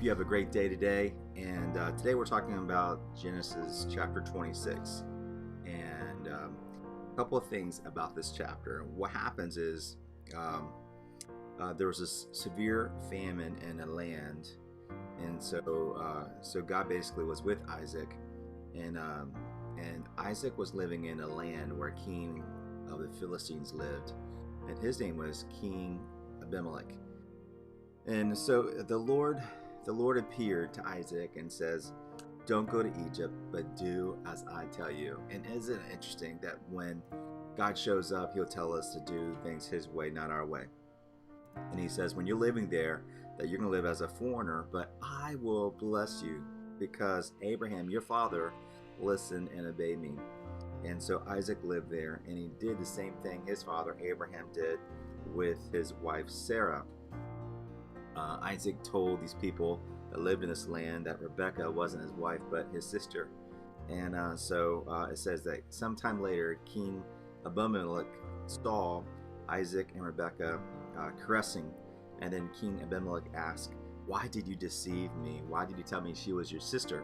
you have a great day today. And today we're talking about Genesis chapter 26. And a couple of things about this chapter. What happens is there was this severe famine in a land. And so God basically was with Isaac. And Isaac was living in a land where King of the Philistines lived. And his name was King Abimelech. And so the Lord appeared to Isaac and says, "Don't go to Egypt, but do as I tell you." And isn't it interesting that when God shows up, he'll tell us to do things his way, not our way. And he says, when you're living there, that you're going to live as a foreigner, but I will bless you because Abraham, your father, listened and obeyed me. And so Isaac lived there, and he did the same thing his father Abraham did with his wife Sarah. Isaac told these people that lived in this land that Rebekah wasn't his wife but his sister. And so it says that sometime later King Abimelech saw Isaac and Rebekah caressing, and then King Abimelech asked, "Why did you deceive me? Why did you tell me she was your sister?"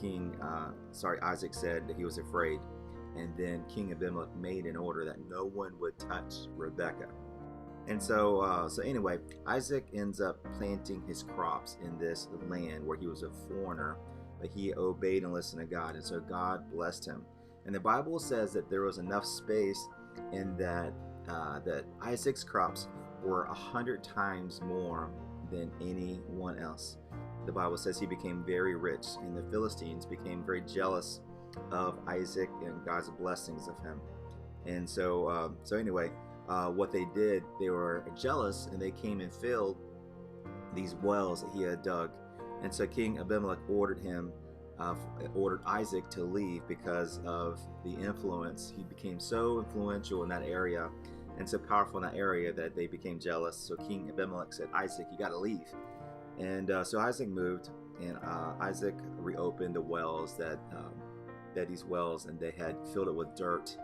And Isaac said that he was afraid. And then King Abimelech made an order that no one would touch Rebekah. And so anyway, Isaac ends up planting his crops in this land where he was a foreigner, but he obeyed and listened to God, and so God blessed him. And the Bible says that there was enough space in that Isaac's crops were 100 times more than anyone else. The Bible says he became very rich, and the Philistines became very jealous of Isaac and God's blessings of him. And so anyway, what they did, they were jealous, and they came and filled these wells that he had dug. And so King Abimelech ordered Isaac to leave because of the influence. He became so influential in that area and so powerful in that area that they became jealous. So King Abimelech said, "Isaac, you got to leave." And so Isaac moved, and Isaac reopened the wells that these wells, and they had filled it with dirt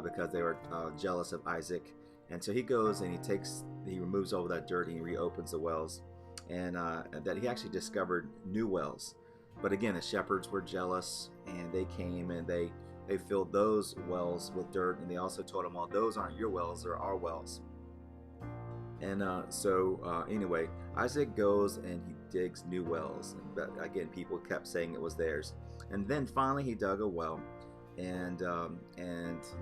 because they were jealous of Isaac. And so he goes and he removes all of that dirt and he reopens the wells, and that he actually discovered new wells. But again, the shepherds were jealous, and they came and they filled those wells with dirt, and they also told him, "Well, those aren't your wells, they're our wells." And anyway, Isaac goes and he digs new wells. But again, people kept saying it was theirs. And then finally he dug a well, and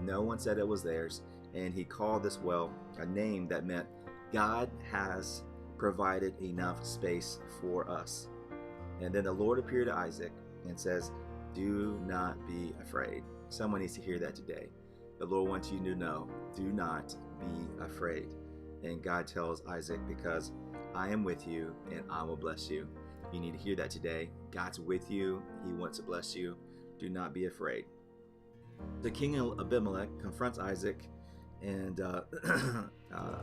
no one said it was theirs. And he called this well a name that meant God has provided enough space for us. And then the Lord appeared to Isaac and says, "Do not be afraid." Someone needs to hear that today. The Lord wants you to know, do not be afraid. And God tells Isaac, because I am with you and I will bless you. You need to hear that today. God's with you. He wants to bless you. Do not be afraid. The king of Abimelech confronts Isaac, and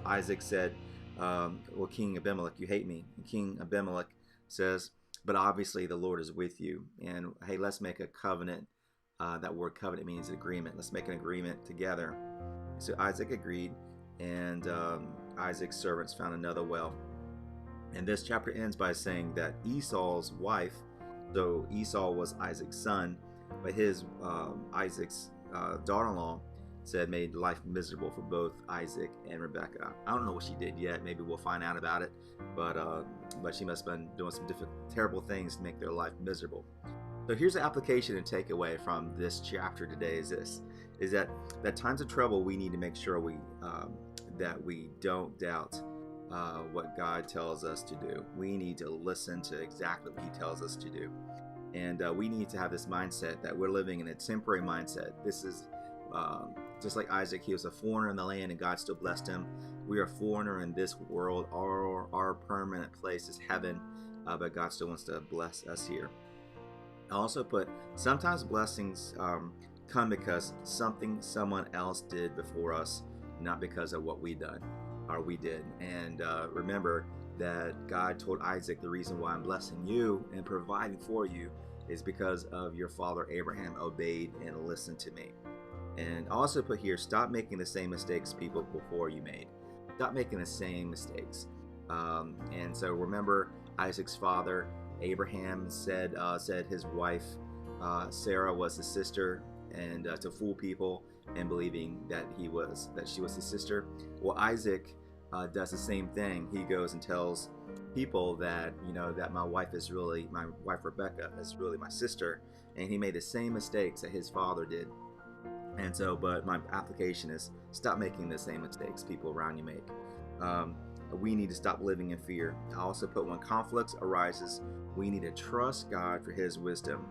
Isaac said, "Well, King Abimelech, you hate me." And King Abimelech says, "But obviously the Lord is with you. And hey, let's make a covenant." That word covenant means agreement. Let's make an agreement together. So Isaac agreed, and Isaac's servants found another well. And this chapter ends by saying that Esau's wife, so Esau was Isaac's son, but Isaac's daughter-in-law said made life miserable for both Isaac and Rebekah. I don't know what she did yet. Maybe we'll find out about it. But she must have been doing some terrible things to make their life miserable. So here's the application and takeaway from this chapter today is that times of trouble we need to make sure that we don't doubt what God tells us to do. We need to listen to exactly what he tells us to do. And we need to have this mindset that we're living in a temporary mindset. This is just like Isaac. He was a foreigner in the land and God still blessed him. We are a foreigner in this world. Our permanent place is heaven, but God still wants to bless us here. I also put, sometimes blessings come because someone else did before us, not because of what we did. And remember that God told Isaac, the reason why I'm blessing you and providing for you is because of your father Abraham obeyed and listened to me. And also put here, stop making the same mistakes people before you made. Stop making the same mistakes. And so remember, Isaac's father Abraham said his wife Sarah was his sister, and to fool people and believing that she was his sister. Well, Isaac does the same thing. He goes and tells people that that my wife Rebecca is really my sister, and he made the same mistakes that his father did. And so, but my application is stop making the same mistakes people around you make. We need to stop living in fear. I also put when conflicts arises, we need to trust God for his wisdom.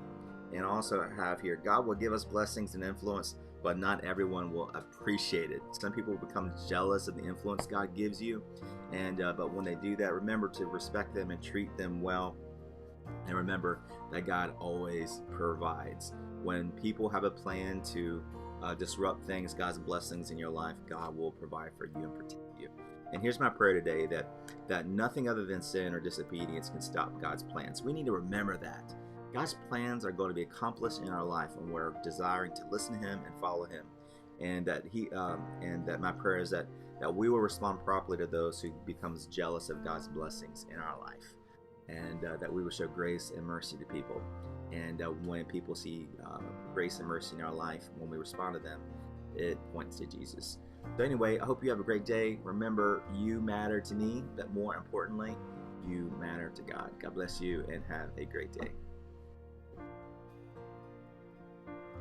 And also have here, God will give us blessings and influence, but not everyone will appreciate it. Some people will become jealous of the influence God gives you. And but when they do that, remember to respect them and treat them well. And remember that God always provides. When people have a plan to disrupt things, God's blessings in your life, God will provide for you and protect you. And here's my prayer today, that nothing other than sin or disobedience can stop God's plans. We need to remember that God's plans are going to be accomplished in our life when we're desiring to listen to him and follow him. And that my prayer is that we will respond properly to those who becomes jealous of God's blessings in our life, and that we will show grace and mercy to people. And when people see grace and mercy in our life, when we respond to them, it points to Jesus. So anyway, I hope you have a great day. Remember, you matter to me, but more importantly, you matter to God. God bless you and have a great day.